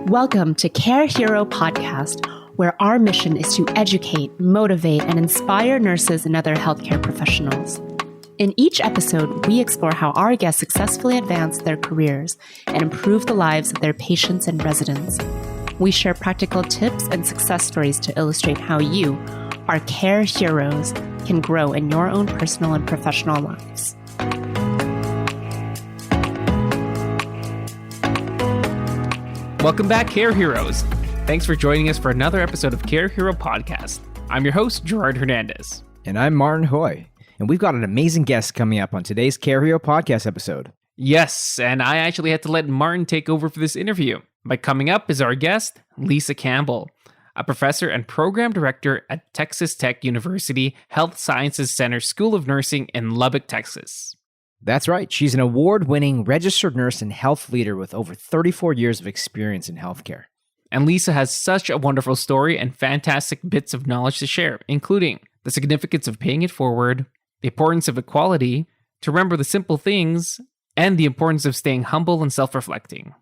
Welcome to CareHero podcast, where our mission is to educate, motivate, and inspire nurses and other healthcare professionals. In each episode, we explore how our guests successfully advance their careers and improve the lives of their patients and residents. We share practical tips and success stories to illustrate how you, our care heroes, can grow in your own personal and professional lives. Welcome back, Care Heroes. Thanks for joining us for another episode of Care Hero Podcast. I'm your host, Gerard Hernandez. And I'm Martin Hoy. And we've got an amazing guest coming up on today's Care Hero Podcast episode. Yes, and I actually had to let Martin take over for this interview. By coming up is our guest, Lisa Campbell, a professor and program director at Texas Tech University Health Sciences Center School of Nursing in Lubbock, Texas. That's right. She's an award-winning registered nurse and health leader with over 34 years of experience in healthcare. And Lisa has such a wonderful story and fantastic bits of knowledge to share, including the significance of paying it forward, the importance of equality, to remember the simple things, and the importance of staying humble and self-reflecting.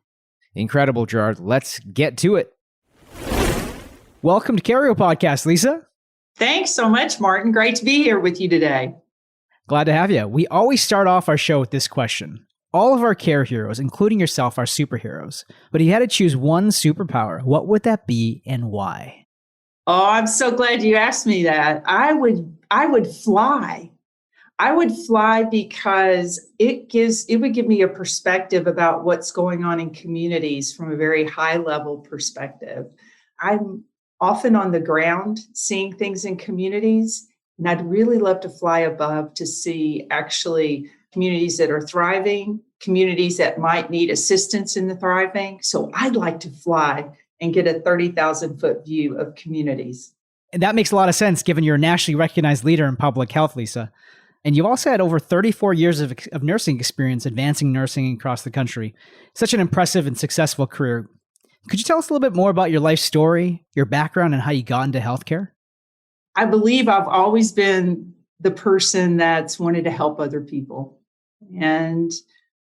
Incredible, Gerard. Let's get to it. Welcome to CareHero Podcast, Lisa. Thanks so much, Martin. Great to be here with you today. Glad to have you. We always start off our show with this question. All of our care heroes, including yourself, are superheroes. But if you had to choose one superpower, what would that be and why? Oh, I'm so glad you asked me that. I would fly. I would fly because it would give me a perspective about what's going on in communities from a very high level perspective. I'm often on the ground seeing things in communities, and I'd really love to fly above to see actually communities that are thriving, communities that might need assistance in the thriving. So I'd like to fly and get a 30,000 foot view of communities. And that makes a lot of sense given you're a nationally recognized leader in public health, Lisa. And you've also had over 34 years of nursing experience advancing nursing across the country. Such an impressive and successful career. Could you tell us a little bit more about your life story, your background, and how you got into healthcare? I believe I've always been the person that's wanted to help other people. And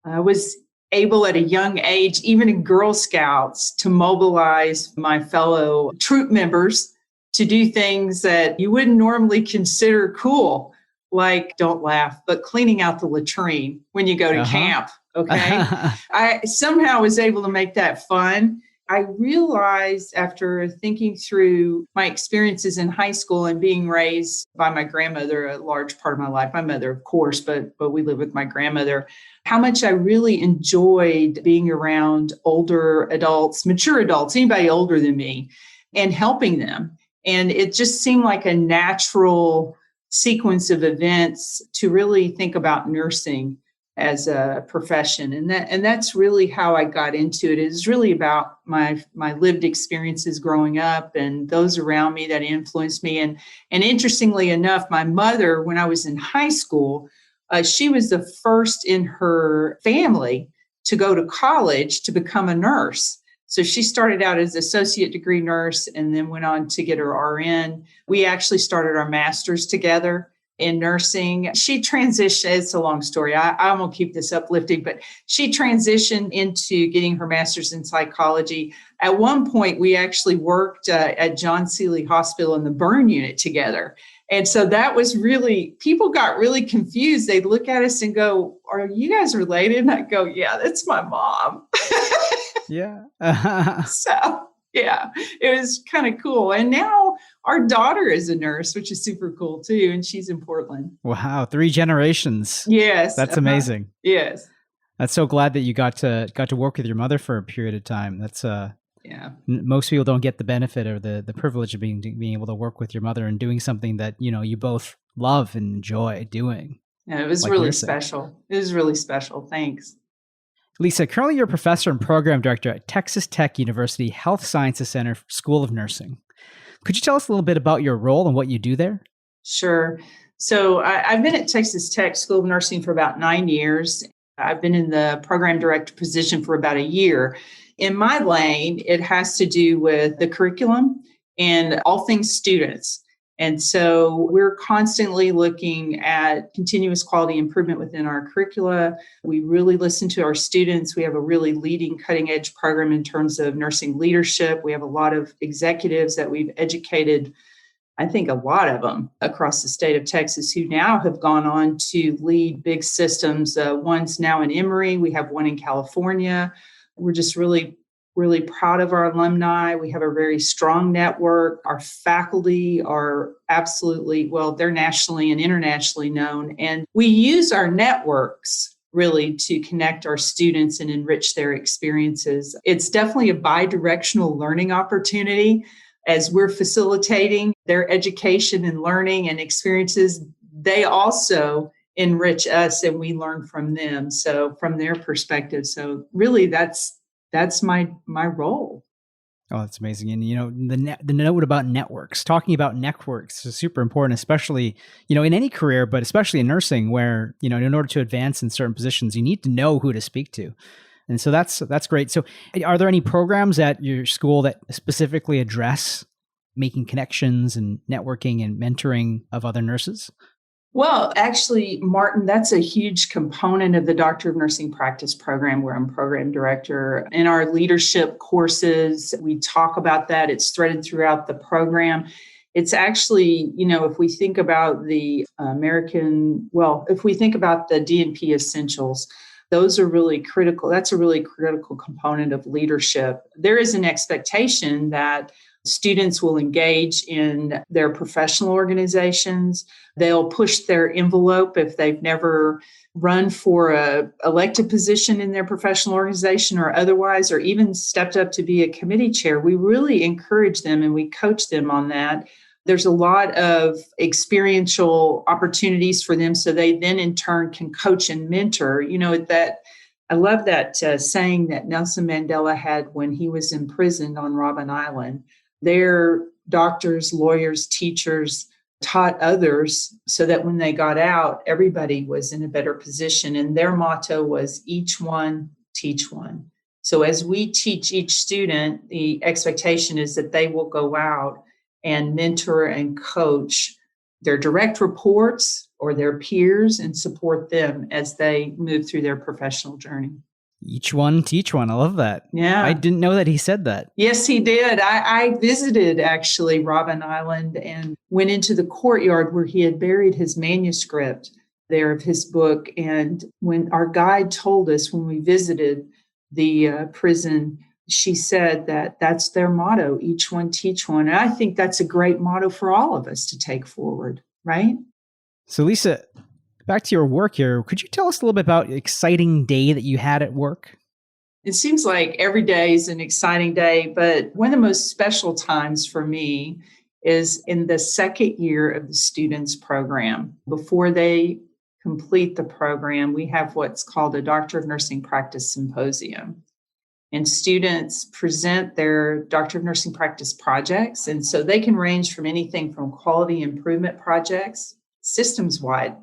I was able at a young age, even in Girl Scouts, to mobilize my fellow troop members to do things that you wouldn't normally consider cool, like, don't laugh, but cleaning out the latrine when you go to camp, okay? I somehow was able to make that fun. I realized after thinking through my experiences in high school and being raised by my grandmother a large part of my life, my mother, of course, but we lived with my grandmother, how much I really enjoyed being around older adults, mature adults, anybody older than me, and helping them. And it just seemed like a natural sequence of events to really think about nursing as a profession. And that's really how I got into it. It is really about my lived experiences growing up and those around me that influenced me. And interestingly enough, my mother, when I was in high school, she was the first in her family to go to college to become a nurse. So she started out as associate degree nurse and then went on to get her RN. We actually started our master's together in nursing. She transitioned, it's a long story. I won't keep this uplifting, but she transitioned into getting her master's in psychology. At one point, we actually worked at John Seeley Hospital in the burn unit together. And so that was really, people got really confused. They'd look at us and go, are you guys related? And I'd go, yeah, that's my mom. Yeah. So, yeah, it was kind of cool. And now our daughter is a nurse, which is super cool too. And she's in Portland. Wow. 3 generations. Yes. That's amazing. Yes. That's so glad that you got to work with your mother for a period of time. That's yeah. Most people don't get the benefit or the privilege of being able to work with your mother and doing something that, you both love and enjoy doing. Yeah, it was like really nursing. special. It was really special. Thanks. Lisa, currently you're a professor and program director at Texas Tech University Health Sciences Center School of Nursing. Could you tell us a little bit about your role and what you do there? Sure. So I've been at Texas Tech School of Nursing for about 9 years. I've been in the program director position for about a year. In my lane, it has to do with the curriculum and all things students. And so we're constantly looking at continuous quality improvement within our curricula. We really listen to our students. We have a really leading cutting edge program in terms of nursing leadership. We have a lot of executives that we've educated, I think a lot of them across the state of Texas, who now have gone on to lead big systems. One's now in Emory. We have one in California. We're just really proud of our alumni. We have a very strong network. Our faculty are absolutely, well, they're nationally and internationally known. And we use our networks really to connect our students and enrich their experiences. It's definitely a bi-directional learning opportunity. As we're facilitating their education and learning and experiences, they also enrich us and we learn from them. So from their perspective. So really that's my role. Oh, that's amazing. And, the note about networks, talking about networks is super important, especially, in any career, but especially in nursing where, in order to advance in certain positions, you need to know who to speak to. And so that's great. So are there any programs at your school that specifically address making connections and networking and mentoring of other nurses? Well, actually, Martin, that's a huge component of the Doctor of Nursing Practice program where I'm program director. In our leadership courses, we talk about that. It's threaded throughout the program. It's actually, if we think about the if we think about the D&P essentials, those are really critical. That's a really critical component of leadership. There is an expectation that students will engage in their professional organizations. They'll push their envelope if they've never run for a elected position in their professional organization or otherwise, or even stepped up to be a committee chair. We really encourage them and we coach them on that. There's a lot of experiential opportunities for them so they then in turn can coach and mentor. I love that saying that Nelson Mandela had when he was imprisoned on Robben Island. Their doctors, lawyers, teachers taught others so that when they got out, everybody was in a better position. And their motto was each one, teach one. So as we teach each student, the expectation is that they will go out and mentor and coach their direct reports or their peers and support them as they move through their professional journey. Each one, teach one. I love that. Yeah. I didn't know that he said that. Yes, he did. I visited actually Robben Island and went into the courtyard where he had buried his manuscript there of his book. And when our guide told us when we visited the prison, she said that that's their motto, each one, teach one. And I think that's a great motto for all of us to take forward, right? So Lisa, back to your work here. Could you tell us a little bit about an exciting day that you had at work? It seems like every day is an exciting day, but one of the most special times for me is in the second year of the students' program. Before they complete the program, we have what's called a Doctor of Nursing Practice Symposium. And students present their Doctor of Nursing Practice projects. And so they can range from anything from quality improvement projects, systems-wide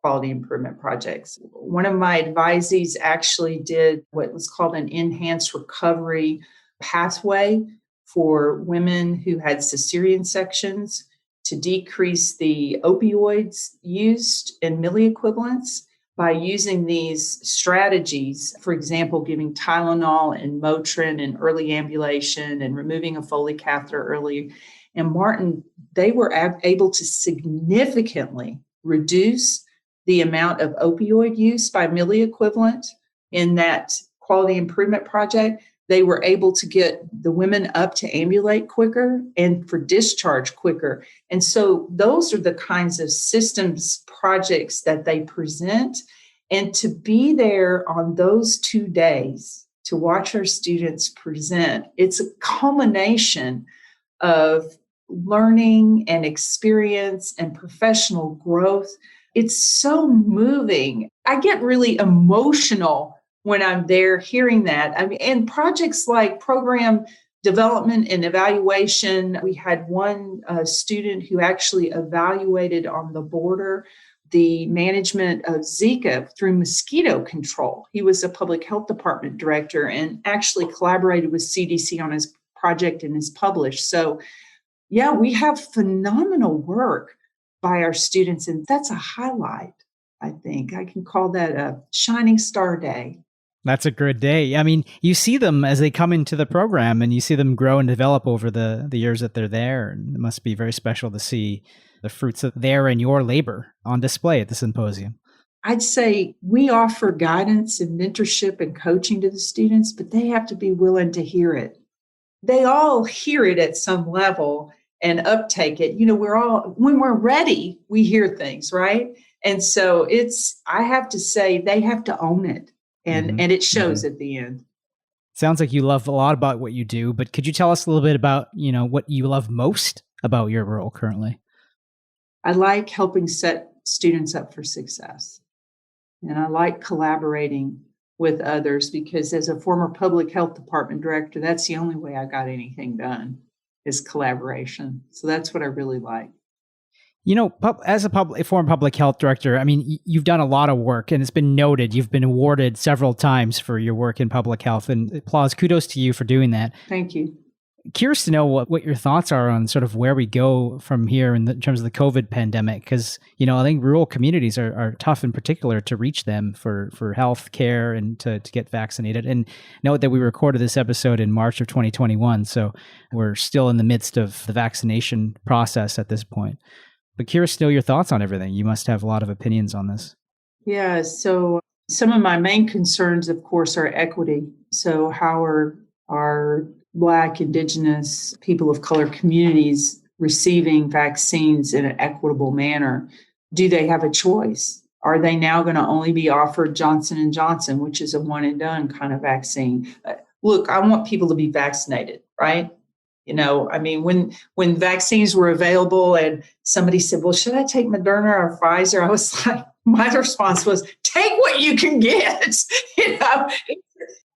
quality improvement projects. One of my advisees actually did what was called an enhanced recovery pathway for women who had cesarean sections to decrease the opioids used in milliequivalents by using these strategies, for example, giving Tylenol and Motrin and early ambulation and removing a Foley catheter early. And Martin, they were able to significantly reduce the amount of opioid use by milliequivalent in that quality improvement project. They were able to get the women up to ambulate quicker and for discharge quicker. And so those are the kinds of systems projects that they present. And to be there on those 2 days to watch our students present, it's a culmination of learning and experience and professional growth. It's so moving. I get really emotional when I'm there hearing that. I mean, and projects like program development and evaluation. We had one student who actually evaluated on the border the management of Zika through mosquito control. He was a public health department director and actually collaborated with CDC on his project and is published. So Yeah, we have phenomenal work by our students, and that's a highlight, I think. I can call that a shining star day. That's a good day. I mean, you see them as they come into the program and you see them grow and develop over the years that they're there. And it must be very special to see the fruits of their and your labor on display at the symposium. I'd say we offer guidance and mentorship and coaching to the students, but they have to be willing to hear it. They all hear it at some level and uptake it. When we're ready, we hear things, right? And so I have to say, they have to own it. And it shows at the end. Sounds like you love a lot about what you do, but could you tell us a little bit about, what you love most about your role currently? I like helping set students up for success. And I like collaborating with others because as a former public health department director, that's the only way I got anything done is collaboration. So that's what I really like. As a former public health director, I mean, you've done a lot of work and it's been noted. You've been awarded several times for your work in public health, and applause, kudos to you for doing that. Thank you. Curious to know what your thoughts are on sort of where we go from here in terms of the COVID pandemic, because, I think rural communities are tough in particular to reach them for health care and to get vaccinated. And note that we recorded this episode in March of 2021, so we're still in the midst of the vaccination process at this point. But curious to know your thoughts on everything. You must have a lot of opinions on this. Yeah, so some of my main concerns, of course, are equity. So how are our Black, Indigenous, people of color communities receiving vaccines in an equitable manner? Do they have a choice? Are they now going to only be offered Johnson & Johnson, which is a one and done kind of vaccine? Look, I want people to be vaccinated, right? When vaccines were available and somebody said, well, should I take Moderna or Pfizer? I was like, my response was, take what you can get.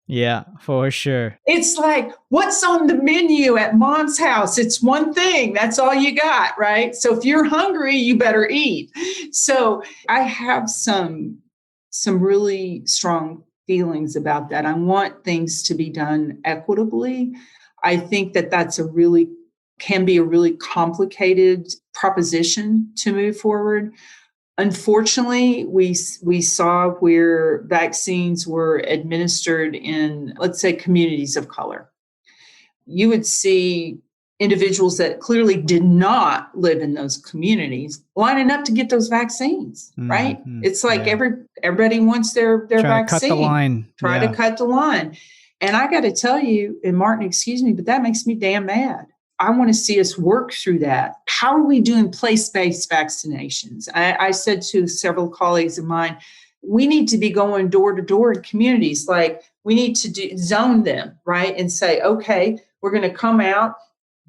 Yeah, for sure. It's like, what's on the menu at mom's house? It's one thing. That's all you got, right? So if you're hungry, you better eat. So I have some really strong feelings about that. I want things to be done equitably. I think that can be a really complicated proposition to move forward. Unfortunately, we saw where vaccines were administered in, let's say, communities of color. You would see individuals that clearly did not live in those communities lining up to get those vaccines, right? It's like everybody wants their vaccine. To cut the line. Try to cut the line. And I got to tell you, and Martin, excuse me, but that makes me damn mad. I want to see us work through that. How are we doing place-based vaccinations? I said to several colleagues of mine, we need to be going door to door in communities. Like we need to zone them, right? And say, okay, we're going to come out.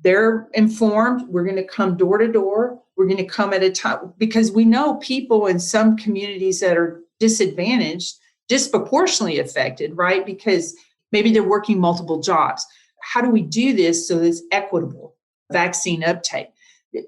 They're informed. We're going to come door to door. We're going to come at a time because we know people in some communities that are disadvantaged, disproportionately affected, right? Because maybe they're working multiple jobs. How do we do this so it's equitable vaccine uptake?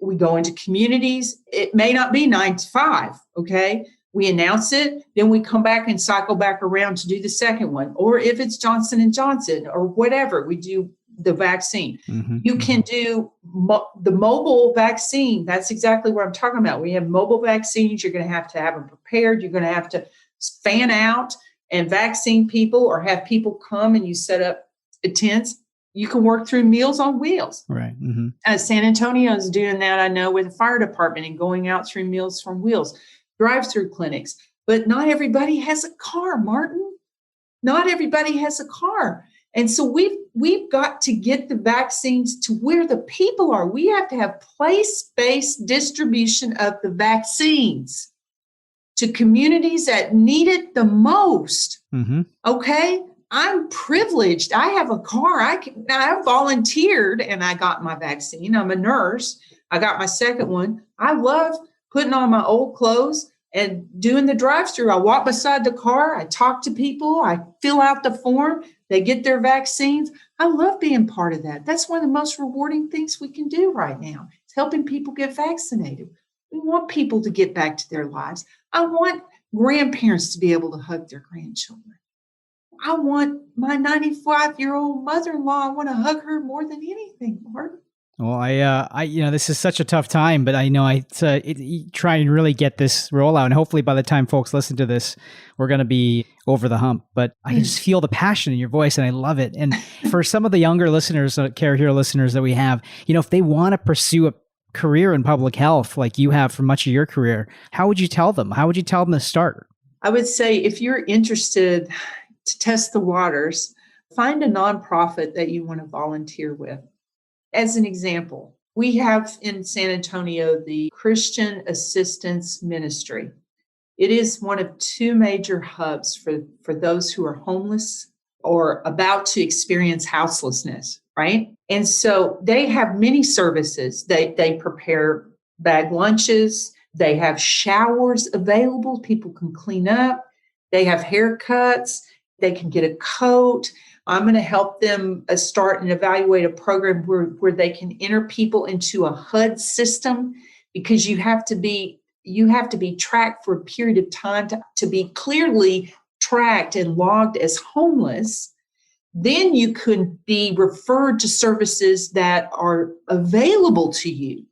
We go into communities. It may not be 9 to 5, okay? We announce it, then we come back and cycle back around to do the second one. Or if it's Johnson & Johnson or whatever, we do the vaccine. You can do the mobile vaccine. That's exactly what I'm talking about. We have mobile vaccines. You're going to have them prepared. You're going to have to fan out and vaccine people or have people come and you set up tents. You can work through Meals on Wheels. Right. San Antonio is doing that, I know, with the fire department and going out through Meals on Wheels, drive-through clinics. But not everybody has a car, Martin. Not everybody has a car. And so we've got to get the vaccines to where the people are. We have to have place-based distribution of the vaccines to communities that need it the most. Okay? I'm privileged. I have a car. I volunteered and I got my vaccine. I'm a nurse. I got my second one. I love putting on my old clothes and doing the drive-through. I walk beside the car. I talk to people. I fill out the form. They get their vaccines. I love being part of that. That's one of the most rewarding things we can do right now. It's helping people get vaccinated. We want people to get back to their lives. I want grandparents to be able to hug their grandchildren. I want my 95-year-old mother-in-law, I want to hug her more than anything, Martin. Well, this is such a tough time, but I know try and really get this rollout, and hopefully by the time folks listen to this, we're going to be over the hump. But I can just feel the passion in your voice, and I love it. And for some of the younger listeners, CareHero listeners that we have, if they want to pursue a career in public health like you have for much of your career, how would you tell them? How would you tell them to start? I would say if you're interested to test the waters, find a nonprofit that you want to volunteer with. As an example, we have in San Antonio the Christian Assistance Ministry. It is one of two major hubs for those who are homeless or about to experience houselessness, right? And so they have many services. They prepare bag lunches. They have showers available. People can clean up. They have haircuts. They can get a coat. I'm going to help them start and evaluate a program where they can enter people into a HUD system, because you have to be tracked for a period of time to be clearly tracked and logged as homeless. Then you could be referred to services that are available to you.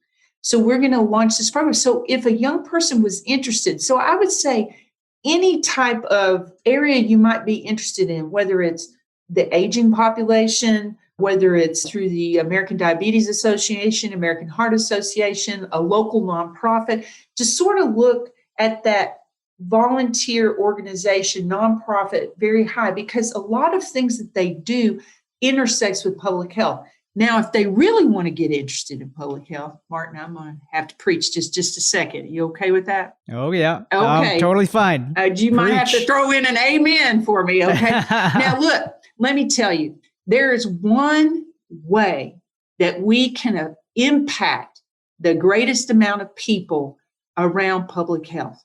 So we're going to launch this program. So if a young person was interested, so I would say any type of area you might be interested in, whether it's the aging population, whether it's through the American Diabetes Association, American Heart Association, a local nonprofit, to sort of look at that volunteer organization, nonprofit, very high, because a lot of things that they do intersects with public health. Now, if they really want to get interested in public health, Martin, I'm going to have to preach just a second. You okay with that? Oh, yeah. Okay. Totally fine. You might have to throw in an amen for me, okay? Now, look, let me tell you, there is one way that we can impact the greatest amount of people around public health,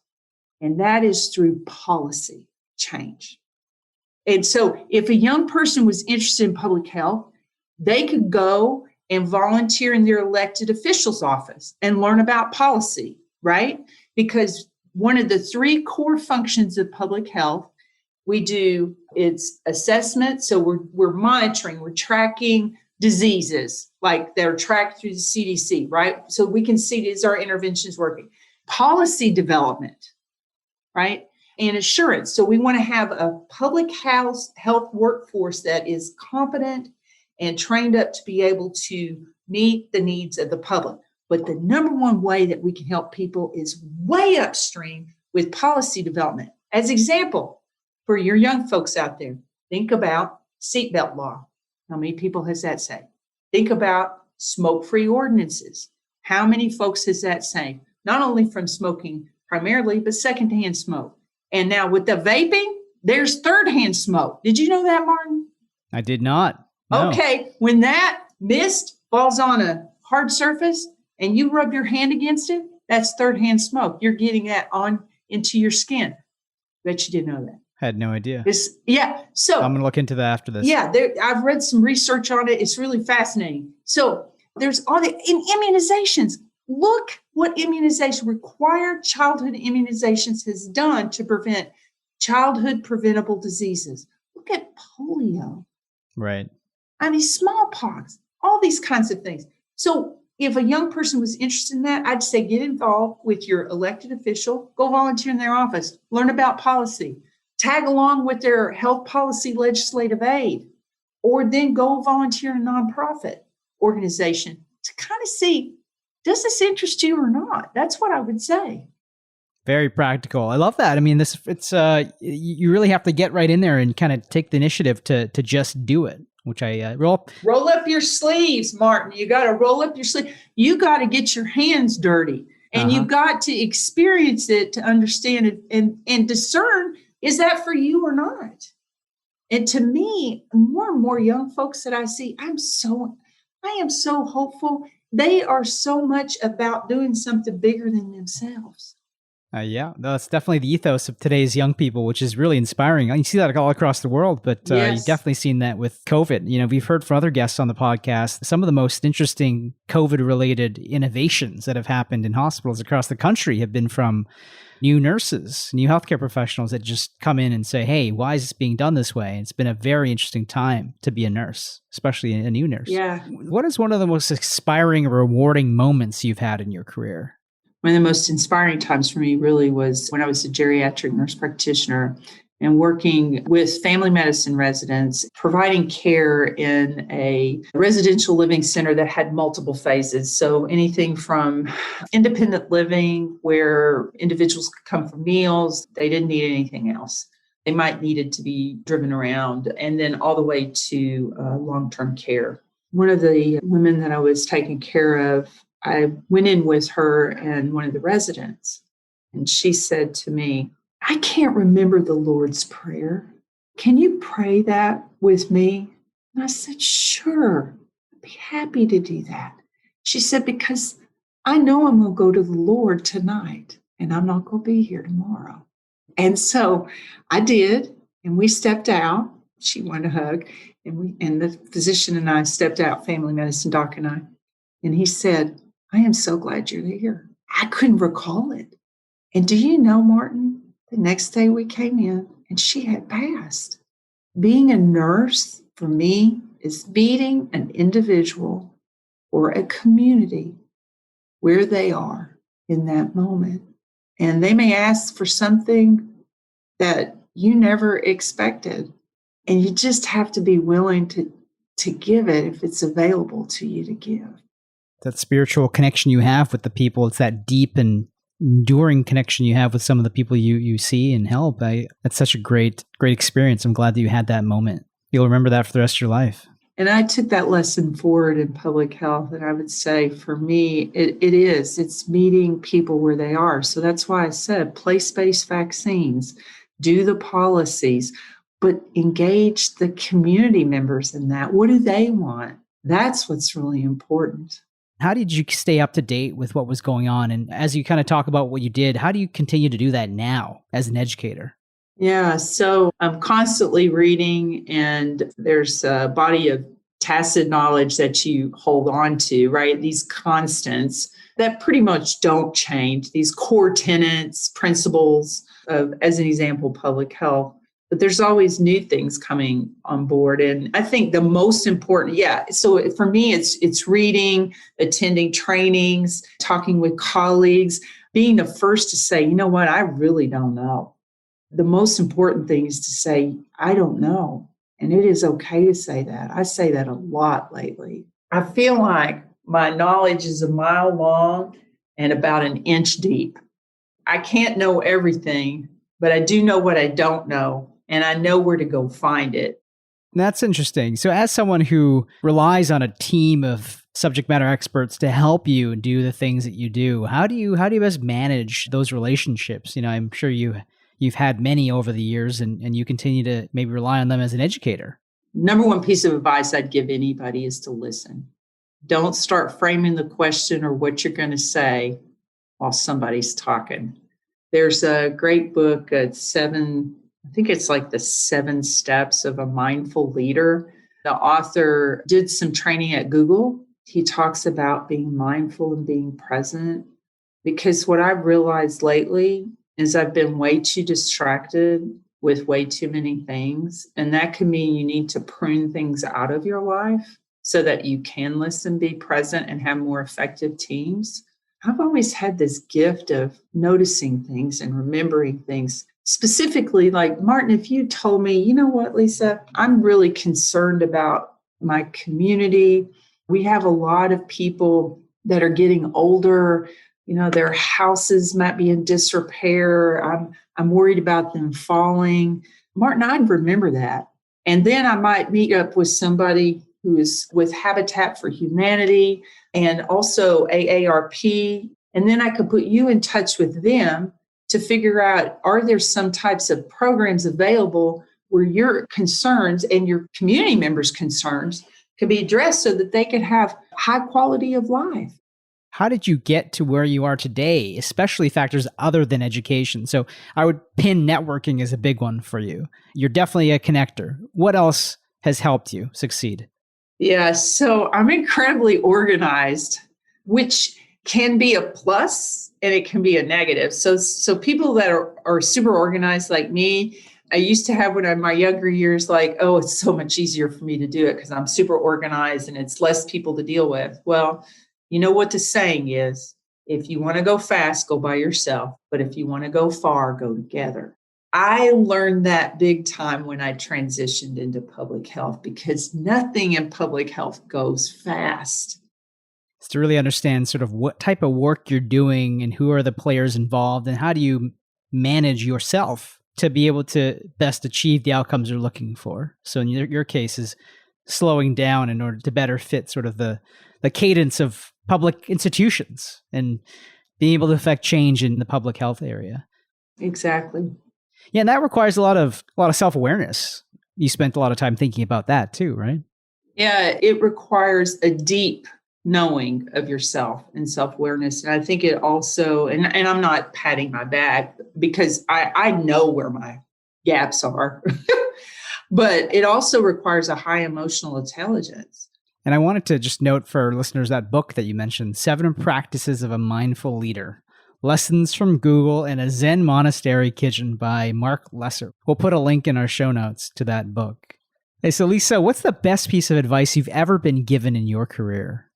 and that is through policy change. And so if a young person was interested in public health, they could go and volunteer in their elected official's office and learn about policy, right? Because one of the three core functions of public health we do, it's assessment. So we're monitoring, we're tracking diseases like they're tracked through the CDC, right? So we can see, is our interventions working? Policy development, right? And assurance. So we want to have a public health workforce that is competent and trained up to be able to meet the needs of the public. But the number one way that we can help people is way upstream with policy development. As example, for your young folks out there, think about seatbelt law. How many people has that saved? Think about smoke-free ordinances. How many folks has that saved? Not only from smoking primarily, but secondhand smoke. And now with the vaping, there's third-hand smoke. Did you know that, Martin? I did not. No. Okay, when that mist falls on a hard surface and you rub your hand against it, that's third-hand smoke. You're getting that on into your skin. Bet you didn't know that. Had no idea. So I'm going to look into that after this. Yeah, I've read some research on it. It's really fascinating. So there's all the immunizations. Look what required childhood immunizations has done to prevent childhood preventable diseases. Look at polio. Right. I mean, smallpox, all these kinds of things. So if a young person was interested in that, I'd say get involved with your elected official, go volunteer in their office, learn about policy, tag along with their health policy legislative aid, or then go volunteer in a nonprofit organization to kind of see, does this interest you or not? That's what I would say. Very practical. I love that. I mean, you really have to get right in there and kind of take the initiative to just do it, which I roll up your sleeves, Martin. You got to roll up your sleeves. You got to get your hands dirty, and you got to experience it to understand it and discern, is that for you or not? And to me, more and more young folks that I see, I am so hopeful. They are so much about doing something bigger than themselves. Yeah, that's definitely the ethos of today's young people, which is really inspiring. You see that all across the world, but Yes. you've definitely seen that with COVID. We've heard from other guests on the podcast, some of the most interesting COVID-related innovations that have happened in hospitals across the country have been from new nurses, new healthcare professionals that just come in and say, hey, why is this being done this way? It's been a very interesting time to be a nurse, especially a new nurse. Yeah. What is one of the most inspiring or rewarding moments you've had in your career? One of the most inspiring times for me really was when I was a geriatric nurse practitioner and working with family medicine residents, providing care in a residential living center that had multiple phases. So anything from independent living, where individuals could come for meals, they didn't need anything else. They might needed to be driven around, and then all the way to long-term care. One of the women that I was taking care of, I went in with her and one of the residents, and she said to me, I can't remember the Lord's Prayer. Can you pray that with me? And I said, sure, I'd be happy to do that. She said, because I know I'm going to go to the Lord tonight, and I'm not going to be here tomorrow. And so I did, and we stepped out. She wanted a hug, and the physician and I stepped out, family medicine doc and I, and he said, I am so glad you're here. I couldn't recall it. And do you know, Martin, the next day we came in and she had passed. Being a nurse for me is meeting an individual or a community where they are in that moment. And they may ask for something that you never expected. And you just have to be willing to give it if it's available to you to give. That spiritual connection you have with the people, it's that deep and enduring connection you have with some of the people you see and help. That's such a great experience. I'm glad that you had that moment. You'll remember that for the rest of your life. And I took that lesson forward in public health. And I would say for me, it's meeting people where they are. So that's why I said place-based vaccines, do the policies, but engage the community members in that. What do they want? That's what's really important. How did you stay up to date with what was going on? And as you kind of talk about what you did, how do you continue to do that now as an educator? Yeah, so I'm constantly reading, and there's a body of tacit knowledge that you hold on to, right? These constants that pretty much don't change, these core tenets, principles of, as an example, public health. But there's always new things coming on board. And I think the most important, so for me, it's reading, attending trainings, talking with colleagues, being the first to say, you know what, I really don't know. The most important thing is to say, I don't know. And it is okay to say that. I say that a lot lately. I feel like my knowledge is a mile long and about an inch deep. I can't know everything, but I do know what I don't know. And I know where to go find it. That's interesting. So as someone who relies on a team of subject matter experts to help you do the things that you do, how do you best manage those relationships? I'm sure you've had many over the years and you continue to maybe rely on them as an educator. Number one piece of advice I'd give anybody is to listen. Don't start framing the question or what you're going to say while somebody's talking. There's a great book, I think it's like the 7 steps of a mindful leader. The author did some training at Google. He talks about being mindful and being present, because what I've realized lately is I've been way too distracted with way too many things. And that can mean you need to prune things out of your life so that you can listen, be present, and have more effective teams. I've always had this gift of noticing things and remembering things. Specifically, like, Martin, if you told me, you know what, Lisa, I'm really concerned about my community. We have a lot of people that are getting older. Their houses might be in disrepair. I'm worried about them falling. Martin, I'd remember that. And then I might meet up with somebody who is with Habitat for Humanity and also AARP. And then I could put you in touch with them to figure out, are there some types of programs available where your concerns and your community members' concerns could be addressed so that they could have high quality of life. How did you get to where you are today, especially factors other than education? So I would pin networking as a big one for you. You're definitely a connector. What else has helped you succeed? Yeah, so I'm incredibly organized, which can be a plus and it can be a negative. So people that are super organized like me, I used to have when I'm in my younger years, like, oh, it's so much easier for me to do it because I'm super organized and it's less people to deal with. Well, you know what the saying is, if you want to go fast, go by yourself. But if you want to go far, go together. I learned that big time when I transitioned into public health because nothing in public health goes fast. It's to really understand sort of what type of work you're doing and who are the players involved and how do you manage yourself to be able to best achieve the outcomes you're looking for. So in your case is slowing down in order to better fit sort of the cadence of public institutions and being able to affect change in the public health area. Exactly. Yeah, and that requires a lot of self-awareness. You spent a lot of time thinking about that too, right? Yeah, it requires a deep knowing of yourself and self-awareness. And I think it also, and I'm not patting my back because I know where my gaps are, but it also requires a high emotional intelligence. And I wanted to just note for our listeners that book that you mentioned, 7 Practices of a Mindful Leader. Lessons from Google in a Zen Monastery Kitchen by Mark Lesser. We'll put a link in our show notes to that book. Hey, so Lisa, what's the best piece of advice you've ever been given in your career?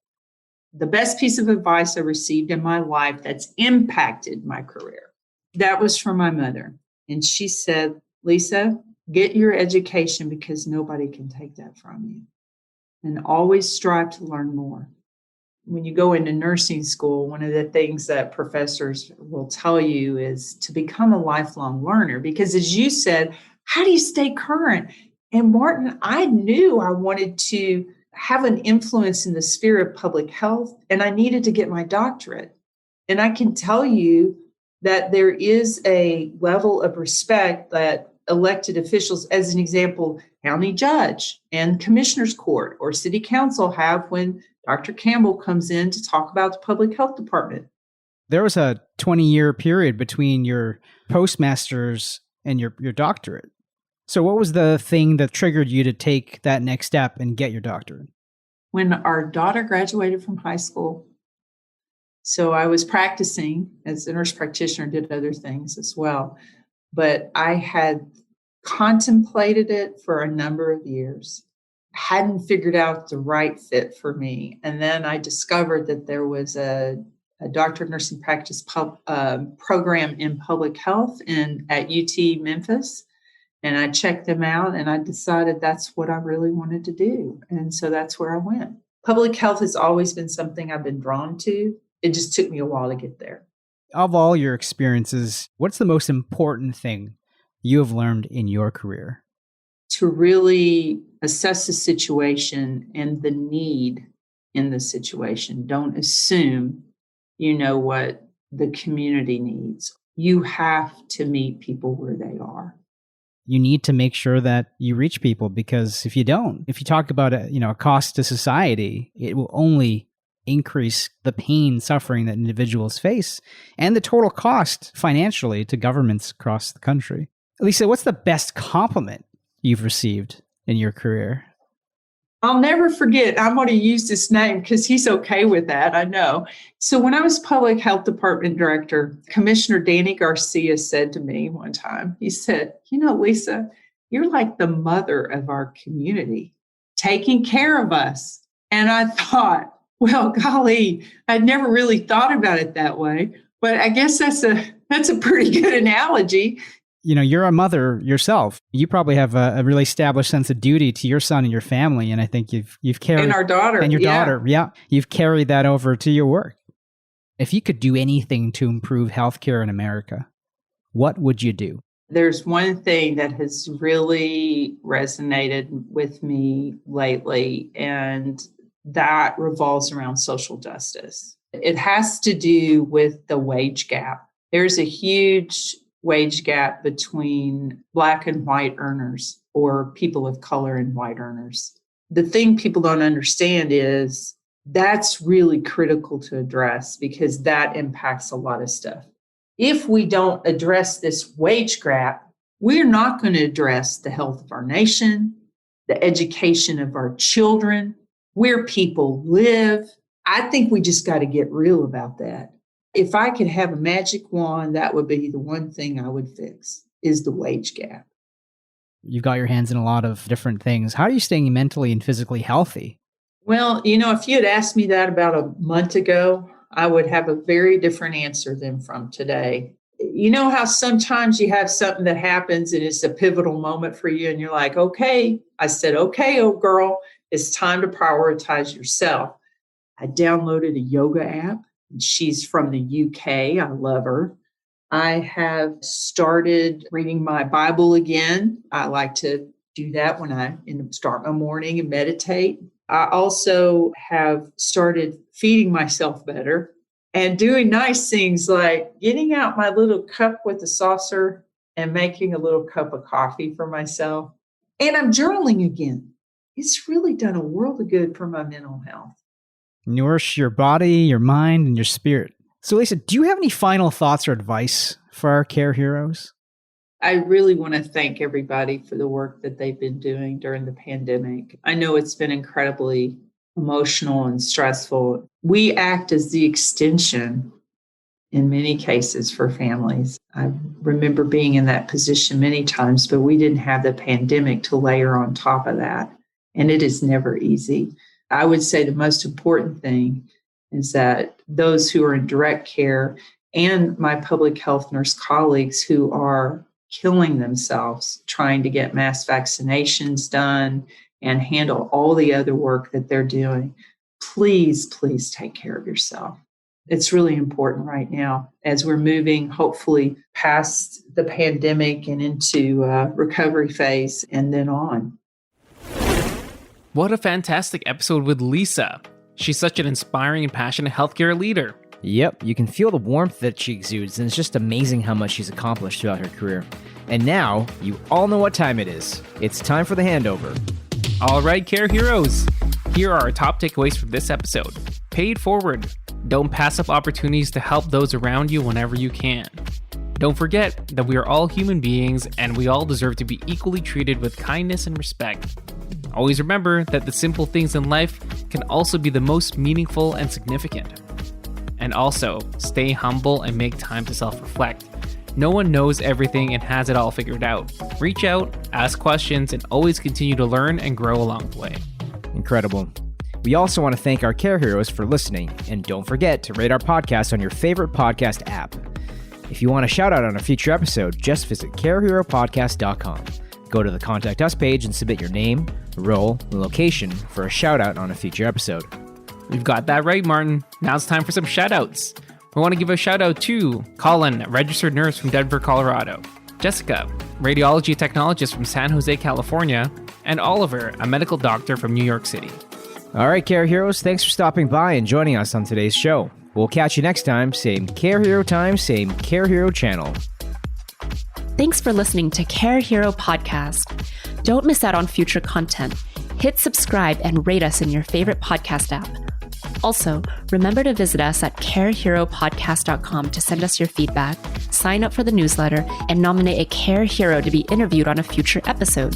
The best piece of advice I received in my life that's impacted my career, that was from my mother. And she said, Lisa, get your education because nobody can take that from you. And always strive to learn more. When you go into nursing school, one of the things that professors will tell you is to become a lifelong learner. Because as you said, how do you stay current? And Martin, I knew I wanted to have an influence in the sphere of public health, and I needed to get my doctorate. And I can tell you that there is a level of respect that elected officials, as an example, county judge and commissioner's court or city council have when Dr. Campbell comes in to talk about the public health department. There was a 20-year period between your postmaster's and your doctorate. So what was the thing that triggered you to take that next step and get your doctorate? When our daughter graduated from high school, so I was practicing as a nurse practitioner, did other things as well, but I had contemplated it for a number of years. Hadn't figured out the right fit for me. And then I discovered that there was a doctor of nursing practice program in public health at UT Memphis. And I checked them out and I decided that's what I really wanted to do. And so that's where I went. Public health has always been something I've been drawn to. It just took me a while to get there. Of all your experiences, what's the most important thing you have learned in your career? To really assess the situation and the need in the situation. Don't assume you know what the community needs. You have to meet people where they are. You need to make sure that you reach people, because if you don't, if you talk about a cost to society, it will only increase the pain, suffering that individuals face and the total cost financially to governments across the country. Lisa, what's the best compliment you've received in your career? I'll never forget. I'm going to use this name because he's okay with that. I know. So when I was public health department director, Commissioner Danny Garcia said to me one time, he said, Lisa, you're like the mother of our community, taking care of us. And I thought, well, golly, I'd never really thought about it that way. But I guess that's a pretty good analogy. You're a mother yourself. You probably have a really established sense of duty to your son and your family. And I think you've carried... And our daughter. And your daughter, yeah. You've carried that over to your work. If you could do anything to improve healthcare in America, what would you do? There's one thing that has really resonated with me lately, and that revolves around social justice. It has to do with the wage gap. There's a huge wage gap between Black and white earners, or people of color and white earners. The thing people don't understand is That's really critical to address because that impacts a lot of stuff. If we don't address this wage gap, we're not going to address the health of our nation, the education of our children, where people live. I think we just got to get real about that. If I could have a magic wand, that would be the one thing I would fix, is the wage gap. You've got your hands in a lot of different things. How are you staying mentally and physically healthy? Well, if you had asked me that about a month ago, I would have a very different answer than from today. You know how sometimes you have something that happens and it's a pivotal moment for you and you're like, okay. I said, okay, old girl, it's time to prioritize yourself. I downloaded a yoga app. She's from the UK. I love her. I have started reading my Bible again. I like to do that when I start my morning and meditate. I also have started feeding myself better and doing nice things like getting out my little cup with the saucer and making a little cup of coffee for myself. And I'm journaling again. It's really done a world of good for my mental health. Nourish your body, your mind, and your spirit. So, Lisa, do you have any final thoughts or advice for our care heroes? I really want to thank everybody for the work that they've been doing during the pandemic. I know it's been incredibly emotional and stressful. We act as the extension in many cases for families. I remember being in that position many times, but we didn't have the pandemic to layer on top of that. And it is never easy. I would say the most important thing is that those who are in direct care and my public health nurse colleagues who are killing themselves trying to get mass vaccinations done and handle all the other work that they're doing, please take care of yourself. It's really important right now as we're moving, hopefully, past the pandemic and into recovery phase and then on. What a fantastic episode with Lisa. She's such an inspiring and passionate healthcare leader. Yep, you can feel the warmth that she exudes, and it's just amazing how much she's accomplished throughout her career. And now, you all know what time it is. It's time for the handover. All right, Care Heroes. Here are our top takeaways from this episode. Pay it forward. Don't pass up opportunities to help those around you whenever you can. Don't forget that we are all human beings and we all deserve to be equally treated with kindness and respect. Always remember that the simple things in life can also be the most meaningful and significant. And also, stay humble and make time to self-reflect. No one knows everything and has it all figured out. Reach out, ask questions, and always continue to learn and grow along the way. Incredible. We also want to thank our Care Heroes for listening, and don't forget to rate our podcast on your favorite podcast app. If you want a shout out on a future episode, just visit careheropodcast.com. Go to the Contact Us page and submit your name, role, and location for a shout out on a future episode. You've got that right, Martin. Now it's time for some shout outs. We want to give a shout out to Colin, a registered nurse from Denver, Colorado, Jessica, radiology technologist from San Jose, California, and Oliver, a medical doctor from New York City. All right, Care Heroes, thanks for stopping by and joining us on today's show. We'll catch you next time, same Care Hero time, same Care Hero channel. Thanks for listening to Care Hero Podcast. Don't miss out on future content. Hit subscribe and rate us in your favorite podcast app. Also, remember to visit us at careheropodcast.com to send us your feedback, sign up for the newsletter, and nominate a Care Hero to be interviewed on a future episode.